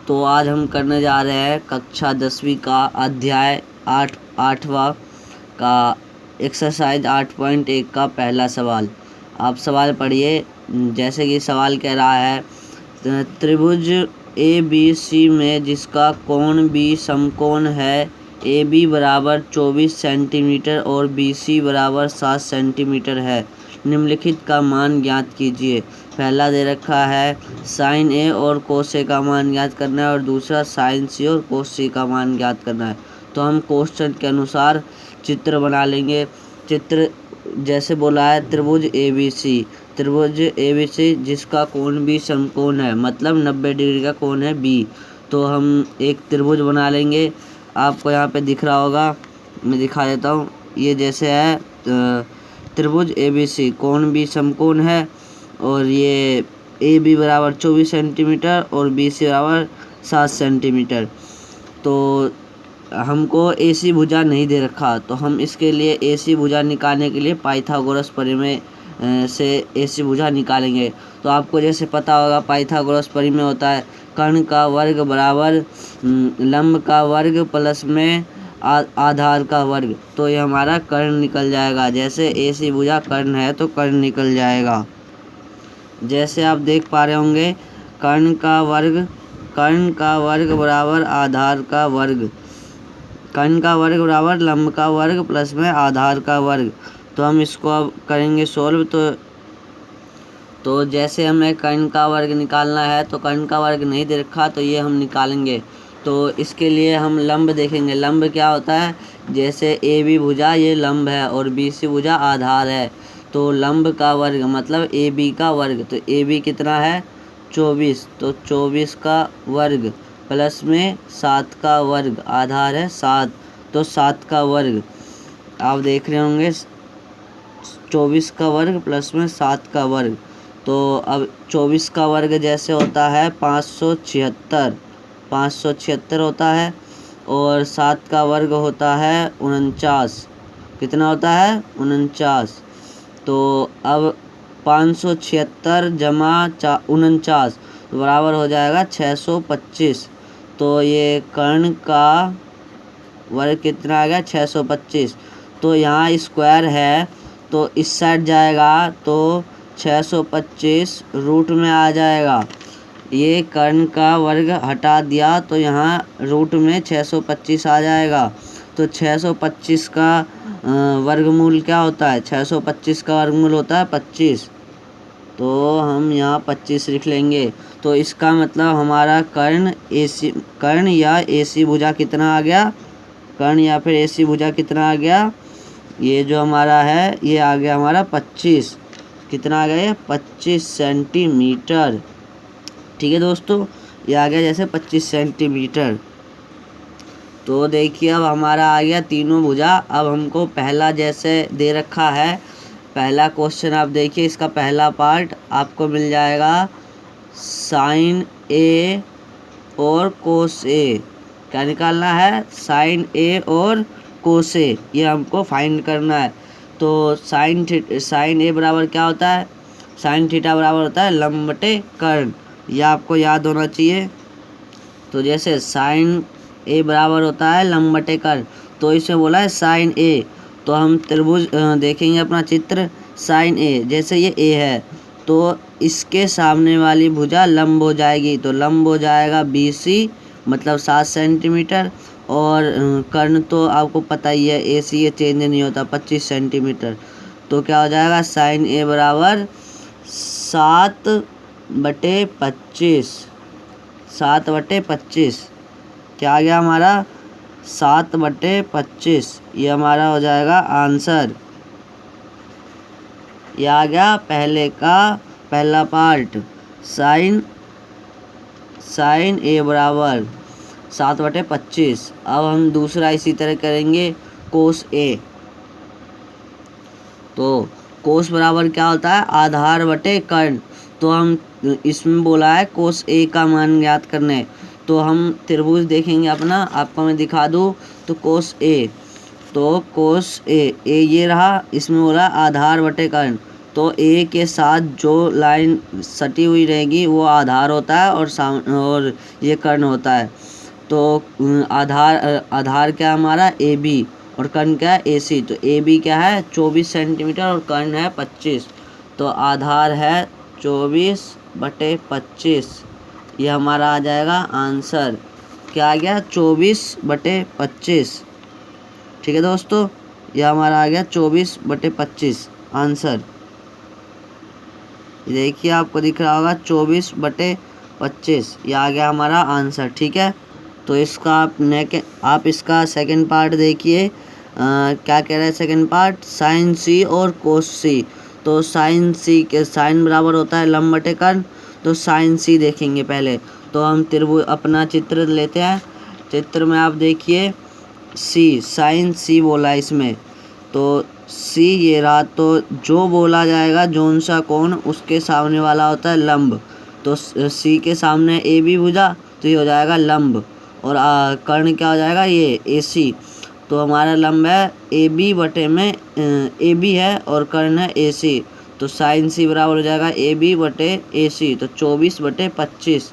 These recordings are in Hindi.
तो आज हम करने जा रहे हैं कक्षा 10वीं का अध्याय 8वां का एक्सरसाइज 8.1 का पहला सवाल। आप सवाल पढ़िए। जैसे कि सवाल कह रहा है, त्रिभुज ABC में जिसका कोण B समकोण है, AB बराबर 24 सेंटीमीटर और BC बराबर 7 सेंटीमीटर है, निम्नलिखित का मान ज्ञात कीजिए। पहला दे रखा है साइन A और कोस A का मान ज्ञात करना है और दूसरा साइन C और कोस C का मान ज्ञात करना है। तो हम क्वेश्चन के अनुसार चित्र बना लेंगे। चित्र जैसे बोला है, त्रिभुज ABC जिसका कोण B समकोण है, मतलब 90 डिग्री का कोण है B। तो हम एक त्रिभुज बना लेंगे। आपको यहाँ पे दिख रहा होगा, मैं दिखा देता हूँ। ये जैसे है त्रिभुज ABC, कोण B समकोण है और ये AB बराबर 24 सेंटीमीटर और BC बराबर 7 सेंटीमीटर। तो हमको AC भुजा नहीं दे रखा, तो हम इसके लिए AC भुजा निकालने के लिए पाइथागोरस प्रमेय से AC भुजा निकालेंगे। तो आपको जैसे पता होगा, पाइथागोरस प्रमेय होता है कर्ण का वर्ग बराबर लंब का वर्ग प्लस में आधार का वर्ग। तो ये हमारा कर्ण निकल जाएगा। जैसे AC भुजा कर्ण है तो कर्ण निकल जाएगा। जैसे आप देख पा रहे होंगे, कर्ण का वर्ग बराबर आधार का वर्ग, कर्ण का वर्ग बराबर लंब का वर्ग प्लस में आधार का वर्ग। तो हम इसको अब करेंगे सोल्व। तो जैसे हमें कर्ण का वर्ग निकालना है, तो कर्ण का वर्ग नहीं दे रखा, तो ये हम निकालेंगे। तो इसके लिए हम लंब देखेंगे। लंब क्या होता है, जैसे AB भुजा ये लंब है और BC भुजा आधार है। तो लंब का वर्ग मतलब AB का वर्ग, तो AB कितना है 24, तो 24 का वर्ग प्लस में 7 का वर्ग, आधार है 7, तो 7 का वर्ग। आप देख रहे होंगे 24 का वर्ग प्लस में 7 का वर्ग। तो अब 24 का वर्ग जैसे होता है 576 होता है और 7 का वर्ग होता है 49। कितना होता है 49। तो अब 576 जमा 49 बराबर हो जाएगा 625। तो ये कर्ण का वर्ग कितना आ गया 625। तो यहाँ स्क्वायर है तो इस साइड जाएगा तो 625 रूट में आ जाएगा। ये कर्ण का वर्ग हटा दिया तो यहाँ रूट में 625 आ जाएगा। तो 625 का वर्गमूल क्या होता है, 625 का वर्गमूल होता है 25। तो हम यहाँ 25 लिख लेंगे। तो इसका मतलब हमारा कर्ण या AC भुजा कितना आ गया, कर्ण या फिर AC भुजा कितना आ गया, ये जो हमारा है ये आ गया हमारा 25। कितना आ गया ये 25 सेंटीमीटर। ठीक है दोस्तों, ये आ गया जैसे 25 सेंटीमीटर। तो देखिए अब हमारा आ गया तीनों भुजा। अब हमको पहला जैसे दे रखा है, पहला क्वेश्चन आप देखिए, इसका पहला पार्ट आपको मिल जाएगा साइन A और कोस A। क्या निकालना है, साइन A और कोस A, ये हमको फाइंड करना है। तो साइन A बराबर क्या होता है, साइन थीटा बराबर होता है लंब बटे कर्ण, यह आपको याद होना चाहिए। तो जैसे साइन A बराबर होता है लंब बटे कर्ण, तो इसे बोला है साइन A। तो हम त्रिभुज देखेंगे अपना चित्र, साइन A जैसे ये A है तो इसके सामने वाली भुजा लंब हो जाएगी, तो लंब हो जाएगा BC मतलब 7 सेंटीमीटर और कर्ण तो आपको पता ही है AC ये चेंज नहीं होता 25 सेंटीमीटर। तो क्या हो जाएगा साइन A बराबर 7/25, 7/25। क्या आ गया हमारा 7/25, ये हमारा हो जाएगा आंसर। यह आ गया पहले का पहला पार्ट, साइन A बराबर 7/25। अब हम दूसरा इसी तरह करेंगे कोस A। तो कोस बराबर क्या होता है, आधार बटे कर्ण। तो हम इसमें बोला है कोस A का मान ज्ञात करने। तो हम त्रिभुज देखेंगे अपना, आपको मैं दिखा दूँ। तो कोस A, तो कोस A ये रहा, इसमें बोला आधार बटे कर्ण। तो ए के साथ जो लाइन सटी हुई रहेगी वो आधार होता है और ये कर्ण होता है। तो आधार क्या है हमारा ए बी और कर्ण क्या है ए सी। तो ए बी क्या है 24 सेंटीमीटर और कर्ण है 25। तो आधार है 24/25। ये हमारा आ जाएगा आंसर। क्या आ गया 24/25। ठीक है दोस्तों, यह हमारा आ गया 24/25 आंसर। देखिए आपको दिख रहा होगा 24/25, ये आ गया हमारा आंसर। ठीक है, तो इसका आप इसका सेकंड पार्ट देखिए। क्या कह रहा है सेकंड पार्ट, साइन सी और कोस सी। तो साइन सी के साइन बराबर होता है लंब बटे कर्ण। तो साइन सी देखेंगे पहले। तो हम त्रिभुज अपना चित्र लेते हैं। चित्र में आप देखिए सी, साइन सी बोला है इसमें। तो सी ये रहा, तो जो बोला जाएगा जोन सा कोण उसके सामने वाला होता है लंब। तो सी के सामने ए बी भुजा, तो ये हो जाएगा लंब। और कर्ण क्या हो जाएगा, ये ए सी। तो हमारा लंब है ए बी बटे में ए बी है और कर्ण है ए सी। तो साइन सी बराबर हो जाएगा ए बी बटे ए सी। तो 24/25।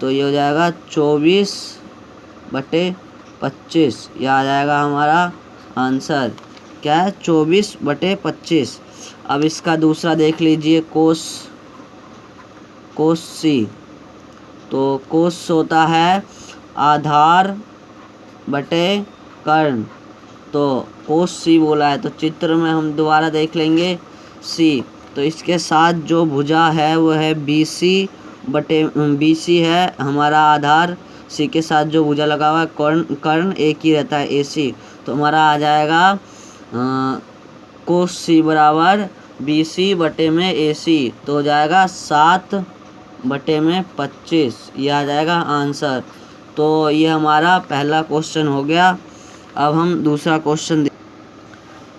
तो ये हो जाएगा 24/25। यह आ जाएगा हमारा आंसर। क्या है 24/25। अब इसका दूसरा देख लीजिए कोस सी। तो कोस होता है आधार बटे कर्ण। तो कोस सी बोला है, तो चित्र में हम दोबारा देख लेंगे सी। तो इसके साथ जो भुजा है वो है BC है हमारा आधार। सी के साथ जो भुजा लगा हुआ है कर्ण एक ही रहता है AC। तो हमारा आ जाएगा कोस सी बराबर BC बटे में AC। तो हो जाएगा 7/25। ये आ जाएगा आंसर। तो ये हमारा पहला क्वेश्चन हो गया। अब हम दूसरा क्वेश्चन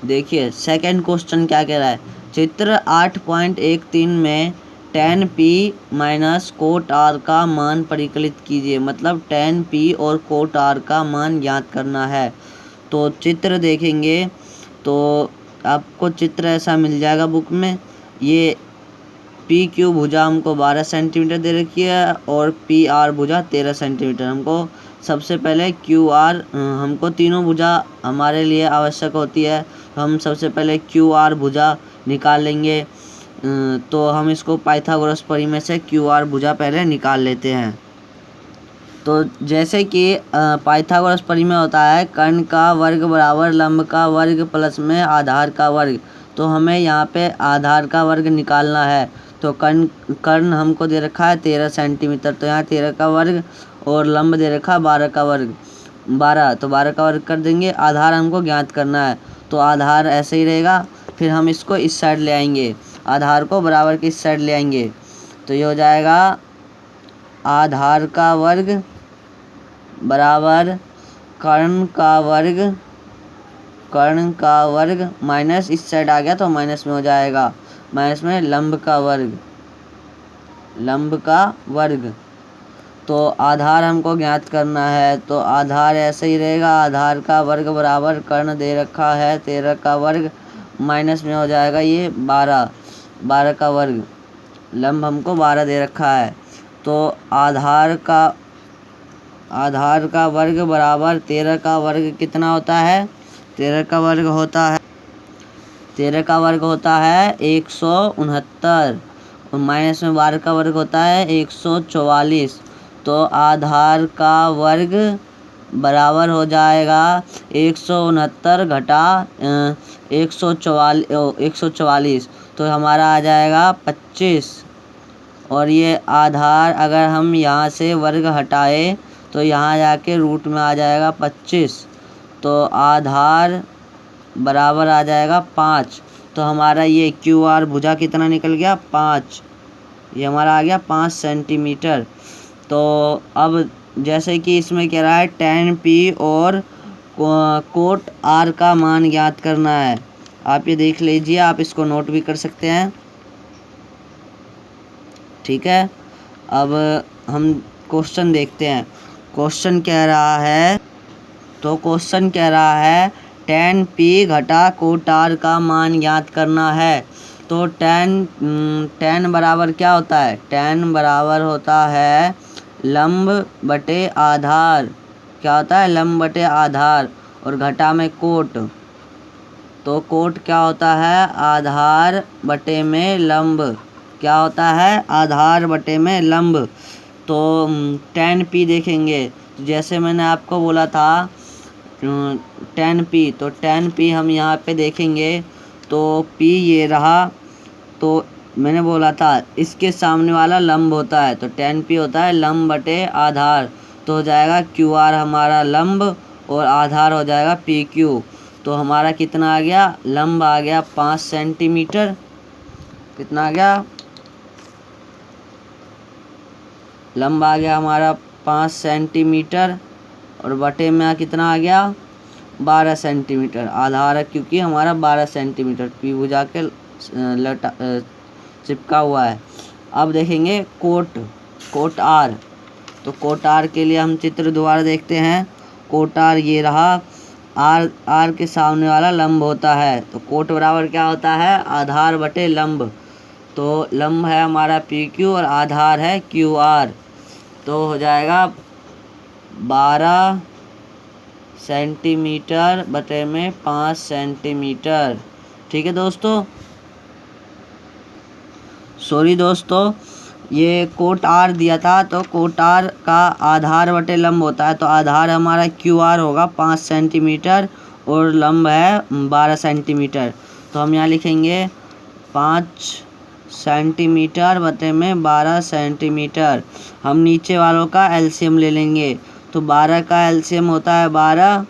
देखिए। सेकंड क्वेश्चन क्या कह रहा है, चित्र 8.13 में tan P minus cot R का मान परिकलित कीजिए। मतलब tan P और कोट R का मान ज्ञात करना है। तो चित्र देखेंगे तो आपको चित्र ऐसा मिल जाएगा बुक में। ये PQ भुजा हमको 12 सेंटीमीटर दे रखी है और PR भुजा 13 सेंटीमीटर। हमको सबसे पहले QR, हमको तीनों भुजा हमारे लिए आवश्यक होती है। तो हम सबसे पहले QR भुजा निकाल लेंगे। तो हम इसको पाइथागोरस प्रमेय से QR भुजा पहले निकाल लेते हैं। तो जैसे कि पाइथागोरस प्रमेय होता है कर्ण का वर्ग बराबर लंब का वर्ग प्लस में आधार का वर्ग। तो हमें यहाँ पे आधार का वर्ग निकालना है। तो कर्ण हमको दे रखा है 13 सेंटीमीटर। तो यहाँ 13 का वर्ग और लंब दे रखा 12 का वर्ग 12। तो 12 का वर्ग कर देंगे। आधार हमको ज्ञात करना है। तो आधार ऐसे ही रहेगा। फिर हम इसको इस साइड ले आएंगे, आधार को बराबर की इस साइड ले आएंगे। तो ये हो जाएगा आधार का वर्ग बराबर कर्ण का वर्ग माइनस इस साइड आ गया तो माइनस में हो जाएगा, माइनस में लंब का वर्ग। तो आधार हमको ज्ञात करना है। तो आधार ऐसे ही रहेगा, आधार का वर्ग बराबर कर्ण दे रखा है 13 का वर्ग माइनस में हो जाएगा ये 12 का वर्ग। लंब हमको 12 दे रखा है। तो आधार का वर्ग बराबर 13 का वर्ग कितना होता है, 13 का वर्ग होता है 169 और माइनस में 12 का वर्ग होता है 144। तो आधार का वर्ग बराबर हो जाएगा 169 घटा 144। तो हमारा आ जाएगा 25। और ये आधार अगर हम यहाँ से वर्ग हटाए तो यहाँ जाके रूट में आ जाएगा 25। तो आधार बराबर आ जाएगा 5। तो हमारा ये QR भुजा कितना निकल गया 5। ये हमारा आ गया 5 सेंटीमीटर। तो अब जैसे कि इसमें कह रहा है tan P और कोट R का मान ज्ञात करना है। आप ये देख लीजिए, आप इसको नोट भी कर सकते हैं। ठीक है, अब हम क्वेश्चन देखते हैं। क्वेश्चन कह रहा है tan p घटा कोट r का मान ज्ञात करना है। तो tan बराबर क्या होता है? tan बराबर होता है लंब बटे आधार। क्या होता है? लंब बटे आधार। और घटा में कोट, तो कोट क्या होता है? आधार बटे में लंब। क्या होता है? आधार बटे में लंब। तो tan p देखेंगे, जैसे मैंने आपको बोला था tan p, तो tan p हम यहाँ पे देखेंगे तो p ये रहा। तो मैंने बोला था इसके सामने वाला लंब होता है, तो tan p होता है लंब बटे आधार। तो हो जाएगा QR हमारा लंब और आधार हो जाएगा PQ। तो हमारा कितना आ गया? लंब आ गया 5 सेंटीमीटर। कितना आ गया? लंब आ गया हमारा 5 सेंटीमीटर और बटे में कितना आ गया? 12 सेंटीमीटर। आधार है क्योंकि हमारा 12 सेंटीमीटर पी बुझा के चिपका हुआ है। अब देखेंगे कोट आर। तो कोट आर के लिए हम चित्र दोबारा देखते हैं। कोट आर ये रहा। आर के सामने वाला लंब होता है। तो कोट बराबर क्या होता है? आधार बटे लंब। तो लंब है हमारा PQ और आधार है QR। तो हो जाएगा 12 सेंटीमीटर बटे में 5 सेंटीमीटर। ठीक है दोस्तों। सॉरी दोस्तों, ये कोट आर दिया था, तो कोट आर का आधार बटे लंब होता है। तो आधार हमारा QR होगा 5 सेंटीमीटर और लंब है 12 सेंटीमीटर। तो हम यहाँ लिखेंगे 5 सेंटीमीटर बटे में 12 सेंटीमीटर। हम नीचे वालों का एलसीएम ले लेंगे। तो 12 का एलसीएम होता है 12